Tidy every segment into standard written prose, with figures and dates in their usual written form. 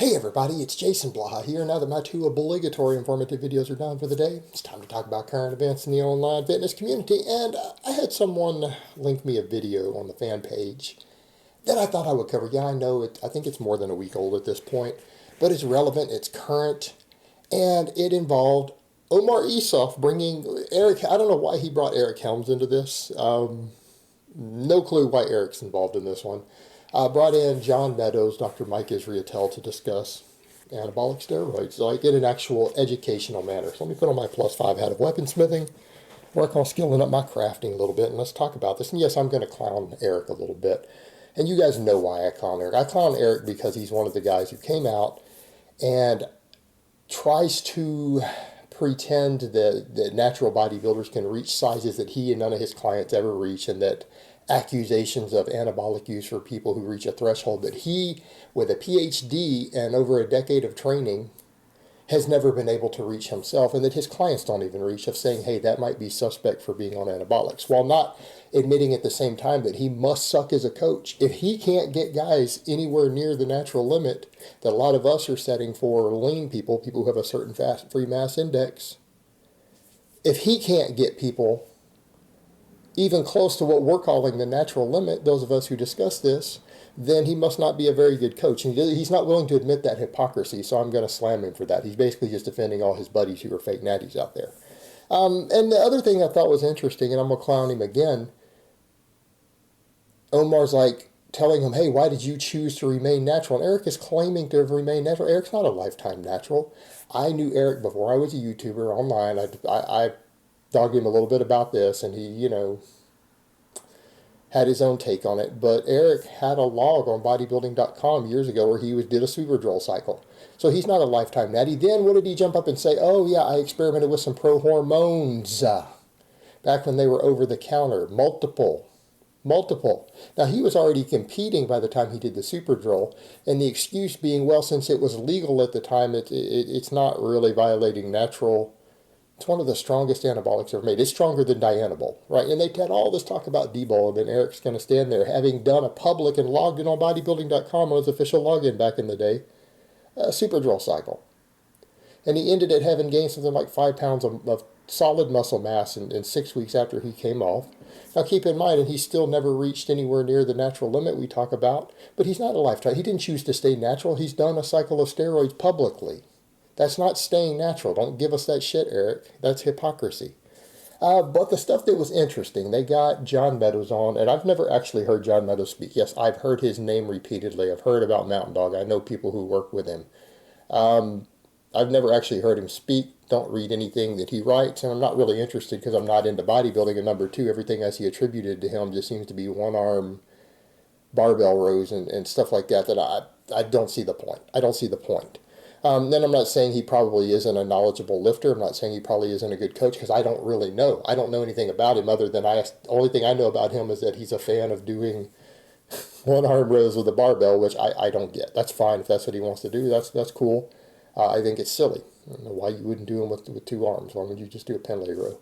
Hey everybody, it's Jason Blaha here. Now that my two obligatory informative videos are done for the day, it's time to talk about current events in the online fitness community. And I had someone link me a video on the fan page that I thought I would cover. Yeah, I know I think it's more than a week old at this point, but it's relevant, it's current, and it involved OmarIsuf bringing Eric. I don't know why he brought Eric Helms into this. No clue why Eric's involved in this one. Brought in John Meadows, Dr. Mike Israetel to discuss anabolic steroids, like in an actual educational manner. So let me put on my +5 hat of weaponsmithing, work on skilling up my crafting a little bit, and let's talk about this. And yes, I'm going to clown Eric a little bit. And you guys know why I clown Eric. I clown Eric because he's one of the guys who came out and tries to pretend that natural bodybuilders can reach sizes that he and none of his clients ever reach, and that accusations of anabolic use for people who reach a threshold that he, with a PhD and over a decade of training, has never been able to reach himself, and that his clients don't even reach, of saying, hey, that might be suspect for being on anabolics, while not admitting at the same time that he must suck as a coach. If he can't get guys anywhere near the natural limit that a lot of us are setting for lean people who have a certain fat free mass index, if he can't get people even close to what we're calling the natural limit, those of us who discuss this, then he must not be a very good coach. And he's not willing to admit that hypocrisy, so I'm going to slam him for that. He's basically just defending all his buddies who are fake natties out there. And the other thing I thought was interesting, and I'm going to clown him again, Omar's like telling him, hey, why did you choose to remain natural? And Eric is claiming to have remained natural. Eric's not a lifetime natural. I knew Eric before I was a YouTuber online. I dogged him a little bit about this, and he, had his own take on it. But Eric had a log on bodybuilding.com years ago where he did a Superdrol cycle. So he's not a lifetime natty. Then what did he jump up and say? Oh, yeah, I experimented with some pro hormones back when they were over the counter. Multiple. Now, he was already competing by the time he did the Superdrol, and the excuse being, well, since it was legal at the time, it's not really violating natural. It's one of the strongest anabolics ever made. It's stronger than Dianabol, right? And they had all this talk about D-bol, and then Eric's going to stand there, having done a public and logged in on bodybuilding.com on his official login back in the day, a Superdrol cycle. And he ended at having gained something like 5 pounds of solid muscle mass in 6 weeks after he came off. Now keep in mind, and he's still never reached anywhere near the natural limit we talk about, but he's not a lifetime. He didn't choose to stay natural. He's done a cycle of steroids publicly. That's not staying natural. Don't give us that shit, Eric. That's hypocrisy. But the stuff that was interesting, they got John Meadows on, and I've never actually heard John Meadows speak. Yes, I've heard his name repeatedly. I've heard about Mountain Dog. I know people who work with him. I've never actually heard him speak. Don't read anything that he writes, and I'm not really interested because I'm not into bodybuilding. And number two, everything I see attributed to him just seems to be one-arm barbell rows and stuff like that I don't see the point. I don't see the point. Then I'm not saying he probably isn't a knowledgeable lifter. I'm not saying he probably isn't a good coach, because I don't really know. I don't know anything about him other than the only thing I know about him is that he's a fan of doing one-arm rows with a barbell, which I don't get. That's fine if that's what he wants to do. That's cool. I think it's silly. I don't know why you wouldn't do them with 2 arms. Why would you just do a pen leg row?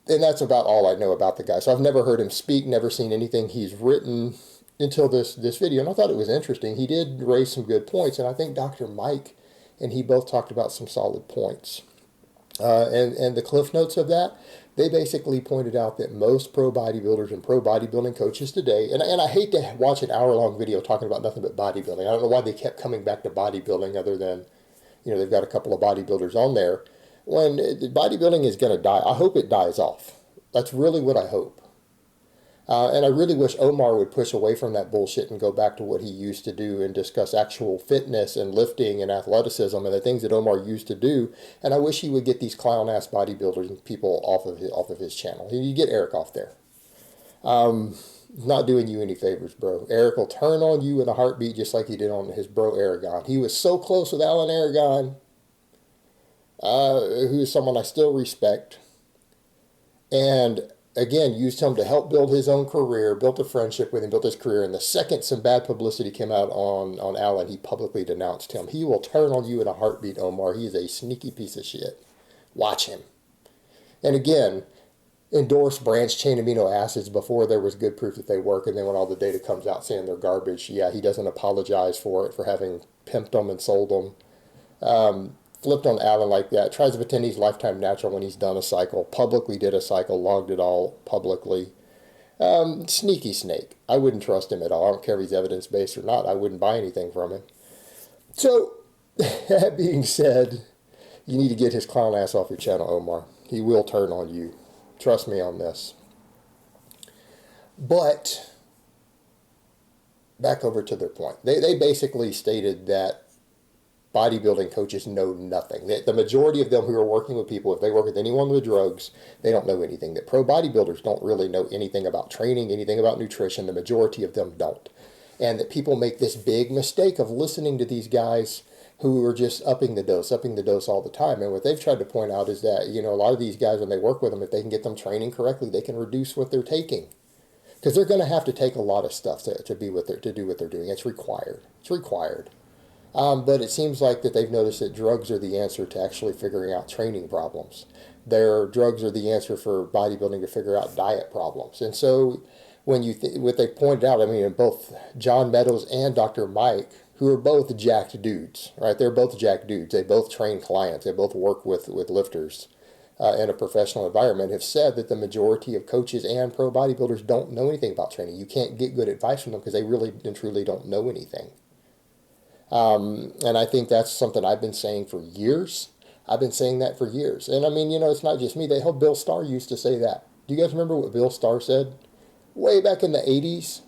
And that's about all I know about the guy. So I've never heard him speak, never seen anything he's written until this video, and I thought it was interesting. He did raise some good points, and I think Dr. Mike and he both talked about some solid points. And the cliff notes of that, they basically pointed out that most pro bodybuilders and pro bodybuilding coaches today, and I hate to watch an hour-long video talking about nothing but bodybuilding. I don't know why they kept coming back to bodybuilding other than, they've got a couple of bodybuilders on there. When bodybuilding is going to die, I hope it dies off. That's really what I hope. And I really wish Omar would push away from that bullshit and go back to what he used to do and discuss actual fitness and lifting and athleticism and the things that Omar used to do. And I wish he would get these clown-ass bodybuilders and people off of his channel. You get Eric off there. Not doing you any favors, bro. Eric will turn on you in a heartbeat just like he did on his bro Aragon. He was so close with Alan Aragon, who is someone I still respect. And again, used him to help build his own career, built a friendship with him, built his career. And the second some bad publicity came out on Alan, he publicly denounced him. He will turn on you in a heartbeat, Omar. He is a sneaky piece of shit. Watch him. And again, endorse branched chain amino acids before there was good proof that they work, and then when all the data comes out saying they're garbage, yeah, he doesn't apologize for it, for having pimped them and sold them. Flipped on Allen like that, tries to pretend he's lifetime natural when he's done a cycle, publicly did a cycle, logged it all publicly. Sneaky snake. I wouldn't trust him at all. I don't care if he's evidence-based or not. I wouldn't buy anything from him. So, that being said, you need to get his clown ass off your channel, Omar. He will turn on you. Trust me on this. But, back over to their point. They basically stated that bodybuilding coaches know nothing. The majority of them who are working with people, if they work with anyone with drugs, they don't know anything. That pro bodybuilders don't really know anything about training, anything about nutrition. The majority of them don't. And that people make this big mistake of listening to these guys who are just upping the dose all the time. And what they've tried to point out is that, a lot of these guys, when they work with them, if they can get them training correctly, they can reduce what they're taking. Because they're going to have to take a lot of stuff to do what they're doing. It's required. It's required. But it seems like that they've noticed that drugs are the answer to actually figuring out training problems. Drugs are the answer for bodybuilding to figure out diet problems. And so when what they pointed out, I mean, both John Meadows and Dr. Mike, who are both jacked dudes, right? They're both jacked dudes. They both train clients. They both work with lifters in a professional environment, have said that the majority of coaches and pro bodybuilders don't know anything about training. You can't get good advice from them because they really and truly don't know anything. And I think that's something I've been saying for years. I've been saying that for years. And I mean, it's not just me. Bill Starr used to say that. Do you guys remember what Bill Starr said? Way back in the 80s,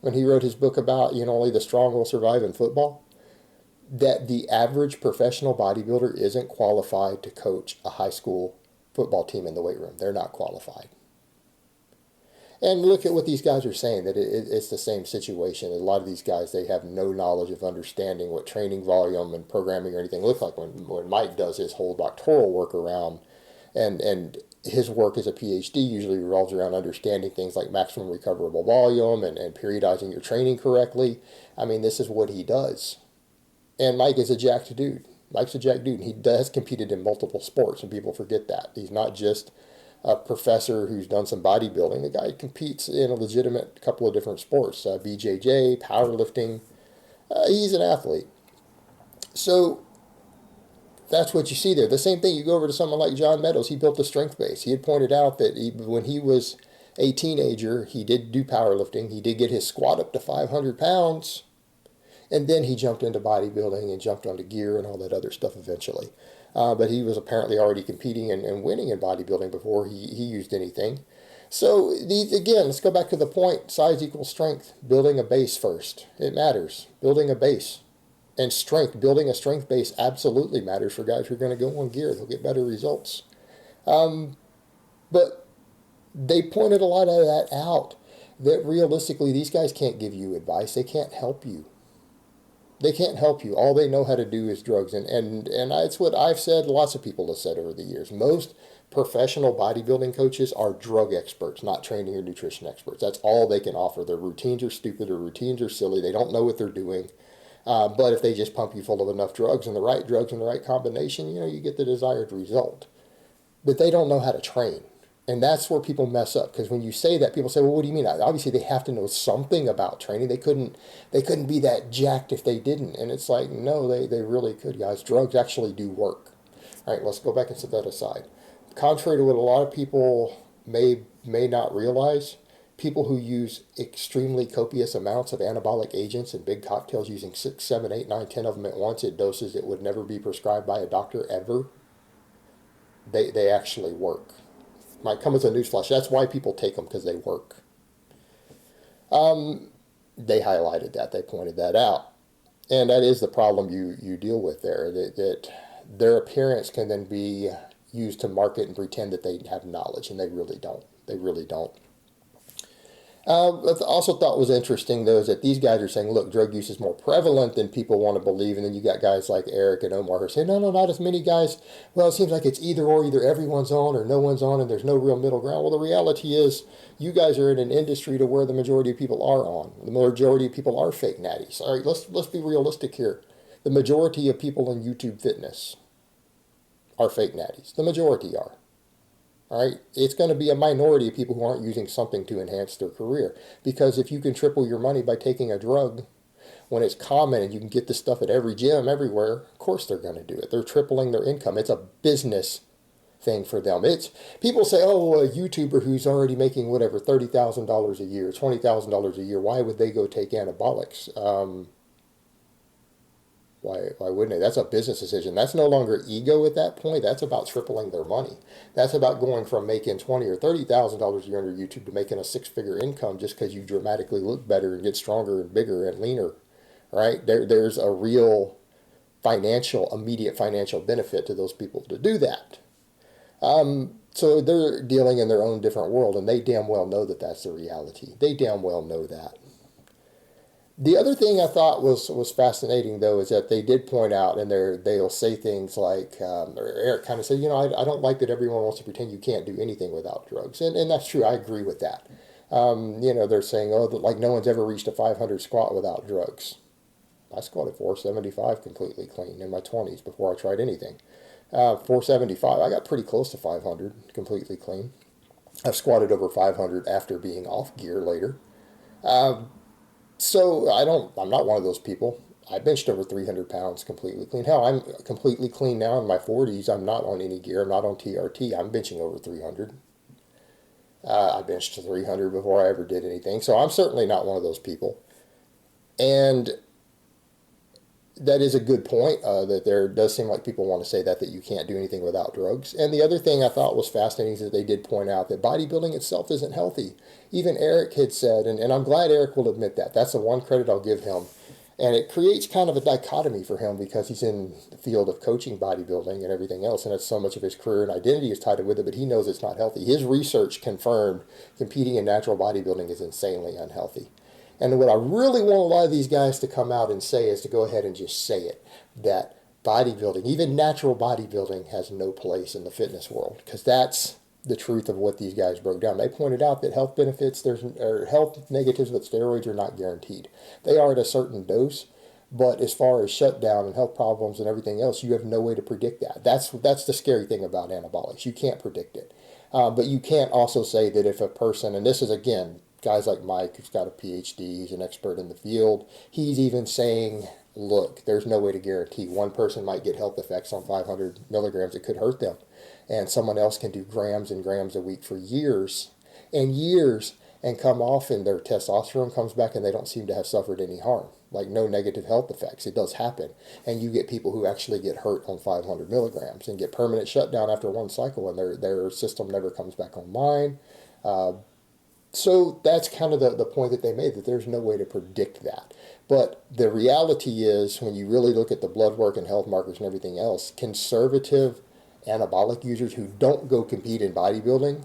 when he wrote his book about, only the strong will survive in football, that the average professional bodybuilder isn't qualified to coach a high school football team in the weight room. They're not qualified. And look at what these guys are saying, that it's the same situation. A lot of these guys, they have no knowledge of understanding what training volume and programming or anything look like. When Mike does his whole doctoral work around, and his work as a PhD usually revolves around understanding things like maximum recoverable volume and periodizing your training correctly. I mean, this is what he does. And Mike is a jacked dude. Mike's a jacked dude. And he has competed in multiple sports, and people forget that. He's not just a professor who's done some bodybuilding. The guy competes in a legitimate couple of different sports, BJJ, powerlifting. He's an athlete. So that's what you see there. The same thing, you go over to someone like John Meadows. He built a strength base. He had pointed out that when he was a teenager, he did do powerlifting. He did get his squat up to 500 pounds. And then he jumped into bodybuilding and jumped onto gear and all that other stuff eventually. But he was apparently already competing and winning in bodybuilding before he used anything. So, again, let's go back to the point. Size equals strength. Building a base first. It matters. Building a base. And strength. Building a strength base absolutely matters for guys who are going to go on gear. They'll get better results. But they pointed a lot of that out. That realistically, these guys can't give you advice. They can't help you. They can't help you. All they know how to do is drugs. And it's what I've said, lots of people have said over the years. Most professional bodybuilding coaches are drug experts, not training or nutrition experts. That's all they can offer. Their routines are stupid, their routines are silly. They don't know what they're doing. But if they just pump you full of enough drugs and the right combination, you get the desired result. But they don't know how to train. And that's where people mess up, because when you say that, people say, well, what do you mean? Obviously, they have to know something about training. They couldn't be that jacked if they didn't. And it's like, no, they really could, guys. Drugs actually do work. All right, let's go back and set that aside. Contrary to what a lot of people may not realize, people who use extremely copious amounts of anabolic agents and big cocktails, using 6, 7, 8, 9, 10 of them at once at doses that would never be prescribed by a doctor ever, they actually work. Might come as a newsflash. That's why people take them, because they work. They highlighted that. They pointed that out. And that is the problem you deal with there, that their appearance can then be used to market and pretend that they have knowledge, and they really don't. They really don't. What I also thought was interesting, though, is that these guys are saying, look, drug use is more prevalent than people want to believe. And then you got guys like Eric and Omar who are saying, no, not as many guys. Well, it seems like it's either or, either everyone's on or no one's on, and there's no real middle ground. Well, the reality is you guys are in an industry to where the majority of people are on. The majority of people are fake natties. All right, let's be realistic here. The majority of people in YouTube fitness are fake natties. The majority are. All right, it's going to be a minority of people who aren't using something to enhance their career. Because if you can triple your money by taking a drug when it's common and you can get this stuff at every gym everywhere, of course they're going to do it. They're tripling their income. It's a business thing for them. It's people say, oh, a YouTuber who's already making whatever $30,000 a year, $20,000 a year, why would they go take anabolics? Why wouldn't they? That's a business decision. That's no longer ego at that point. That's about tripling their money. That's about going from making $20,000 or $30,000 a year under YouTube to making a six-figure income just because you dramatically look better and get stronger and bigger and leaner. Right? There's a real immediate financial benefit to those people to do that. So they're dealing in their own different world, and they damn well know that that's the reality. They damn well know that. The other thing I thought was fascinating, though, is that they did point out, and they'll say things like, or Eric kind of said, I don't like that everyone wants to pretend you can't do anything without drugs. And that's true. I agree with that. They're saying, like no one's ever reached a 500 squat without drugs. I squatted 475 completely clean in my 20s before I tried anything. 475, I got pretty close to 500 completely clean. I've squatted over 500 after being off gear later. So I'm not one of those people. I benched over 300 pounds completely clean. Hell, I'm completely clean now in my 40s. I'm not on any gear. I'm not on TRT. I'm benching over 300. I benched 300 before I ever did anything. So I'm certainly not one of those people. And that is a good point, that there does seem like people want to say that you can't do anything without drugs. And the other thing I thought was fascinating is that they did point out that bodybuilding itself isn't healthy. Even Eric had said, and I'm glad Eric will admit that. That's the one credit I'll give him. And it creates kind of a dichotomy for him because he's in the field of coaching bodybuilding and everything else, and that's so much of his career and identity is tied with it, but he knows it's not healthy. His research confirmed competing in natural bodybuilding is insanely unhealthy. And what I really want a lot of these guys to come out and say is to go ahead and just say it, that bodybuilding, even natural bodybuilding, has no place in the fitness world, because that's the truth of what these guys broke down. They pointed out that health benefits, or health negatives with steroids are not guaranteed. They are at a certain dose, but as far as shutdown and health problems and everything else, you have no way to predict that. That's the scary thing about anabolics. You can't predict it. But you can't also say that if a person, and this is again, guys like Mike, who's got a PhD, he's an expert in the field, he's even saying, look, there's no way to guarantee. One person might get health effects on 500 milligrams. It could hurt them. And someone else can do grams and grams a week for years and years and come off and their testosterone comes back and they don't seem to have suffered any harm, like no negative health effects. It does happen. And you get people who actually get hurt on 500 milligrams and get permanent shutdown after one cycle and their system never comes back online. So that's kind of the point that they made, that there's no way to predict that. But the reality is, when you really look at the blood work and health markers and everything else, conservative anabolic users who don't go compete in bodybuilding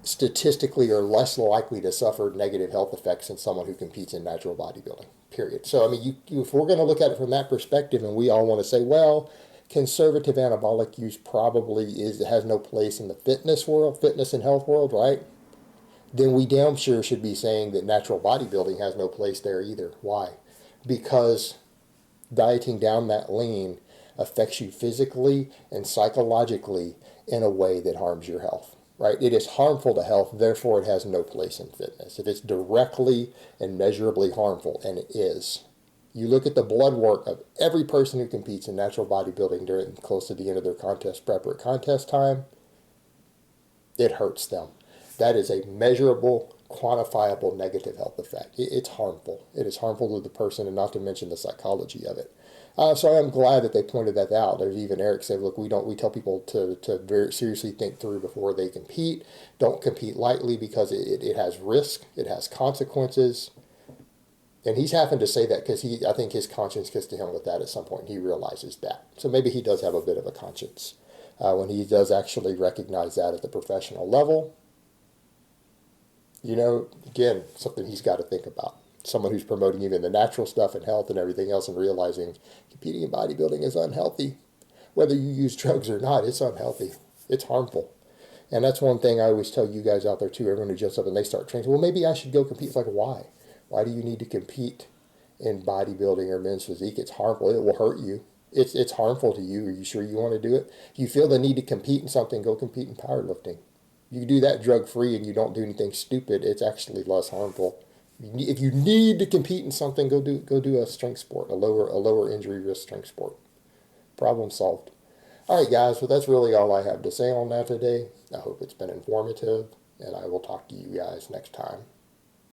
statistically are less likely to suffer negative health effects than someone who competes in natural bodybuilding, period. So, I mean, if we're going to look at it from that perspective and we all want to say, well, conservative anabolic use probably has no place in the fitness world, fitness and health world, right? Then we damn sure should be saying that natural bodybuilding has no place there either. Why? Because dieting down that lean affects you physically and psychologically in a way that harms your health, right? It is harmful to health, therefore it has no place in fitness. If it's directly and measurably harmful, and it is, you look at the blood work of every person who competes in natural bodybuilding during close to the end of their contest prep or contest time, it hurts them. That is a measurable, quantifiable negative health effect. It's harmful. It is harmful to the person, and not to mention the psychology of it. So I'm glad that they pointed that out. There's even Eric said, look, we tell people to very seriously think through before they compete. Don't compete lightly because it has risk. It has consequences. And he's having to say that because I think his conscience gets to him with that at some point. He realizes that. So maybe he does have a bit of a conscience when he does actually recognize that at the professional level. Again, something he's got to think about. Someone who's promoting even the natural stuff and health and everything else and realizing competing in bodybuilding is unhealthy. Whether you use drugs or not, it's unhealthy. It's harmful. And that's one thing I always tell you guys out there too, everyone who jumps up and they start training, well, maybe I should go compete. It's like, why? Why do you need to compete in bodybuilding or men's physique? It's harmful. It will hurt you. It's harmful to you. Are you sure you want to do it? If you feel the need to compete in something, go compete in powerlifting. You do that drug free and you don't do anything stupid. It's actually less harmful. If you need to compete in something, go do a strength sport, a lower injury risk strength sport. Problem solved. All right, guys. Well, that's really all I have to say on that today. I hope it's been informative, and I will talk to you guys next time.